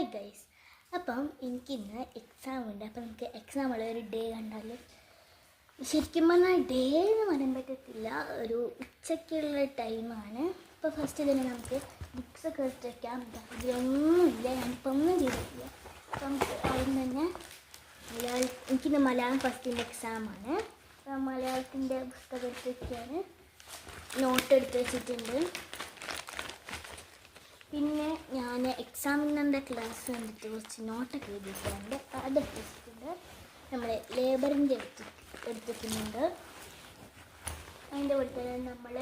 Hi guys, അപ്പം എനിക്കിന്ന് exam ഉണ്ട്. അപ്പം നമുക്ക് എക്സാമുള്ള ഒരു ഡേ കണ്ടാൽ ശരിക്കും പറഞ്ഞാൽ ഡേ എന്ന് പറയാൻ പറ്റത്തില്ല, ഒരു ഉച്ചയ്ക്കുള്ള ടൈമാണ്. അപ്പോൾ ഫസ്റ്റ് തന്നെ നമുക്ക് ബുക്സൊക്കെ എടുത്ത് വയ്ക്കാം. ഇതിലൊന്നുമില്ല, ഞാനിപ്പോൾ ഒന്നും ചെയ്തിട്ടില്ല. അപ്പം നമുക്ക് ആദ്യം തന്നെ എനിക്കിന്ന് മലയാളം ഫസ്റ്റിൻ്റെ എക്സാമാണ്. അപ്പം മലയാളത്തിൻ്റെ പുസ്തകം എടുത്ത് വയ്ക്കാൻ നോട്ട് എടുത്ത് വെച്ചിട്ടുണ്ട്. പിന്നെ ഞാൻ എക്സാമിൻ്റെ ക്ലാസ് കണ്ടിട്ട് കുറച്ച് നോട്ടൊക്കെ എഴുതിയിട്ടുണ്ട്, അതെടുത്ത് വെച്ചിട്ടുണ്ട്. നമ്മൾ ലേബറിൻ്റെ എടുത്തിട്ടുണ്ട്. അതിൻ്റെ കൂടെ തന്നെ നമ്മൾ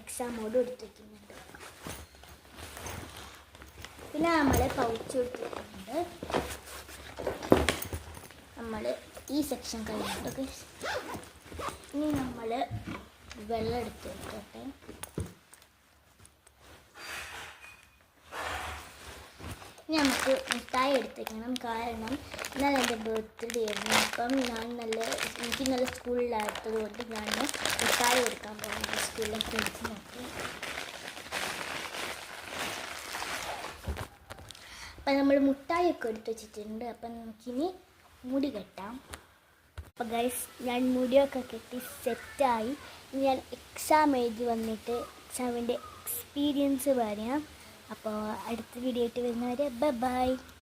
എക്സാം മോഡും എടുത്ത് വയ്ക്കുന്നുണ്ട്. പിന്നെ നമ്മൾ പൗച്ച് എടുത്തിട്ടുണ്ട്. നമ്മൾ ഈ സെക്ഷൻ കഴിഞ്ഞിട്ടൊക്കെ ഇനി നമ്മൾ വെള്ളം എടുത്ത് വെക്കട്ടെ. ഇനി നമുക്ക് മിഠായി എടുത്തേക്കണം, കാരണം ഇന്നലെ എൻ്റെ ബർത്ത്ഡേ ആയിരുന്നു. അപ്പം എനിക്ക് നല്ല സ്കൂളിലാത്തത് കൊണ്ട് ഞാൻ മിഠായി എടുക്കാൻ പോകുന്നത് സ്കൂളിലെ ഫ്രണ്ട്സിനൊക്കെ. അപ്പം നമ്മൾ മിഠായിയൊക്കെ എടുത്ത് വെച്ചിട്ടുണ്ട്. അപ്പം നമുക്കിനി മുടി കെട്ടാം. അപ്പോൾ ഗൈസ്, ഞാൻ മുടിയൊക്കെ കെട്ടി സെറ്റായി. ഞാൻ എക്സാം എഴുതി വന്നിട്ട് എക്സാമിൻ്റെ എക്സ്പീരിയൻസ് പറയാം. അപ്പോൾ അടുത്ത വീഡിയോ ആയിട്ട് വരുന്നവരെ ബൈ.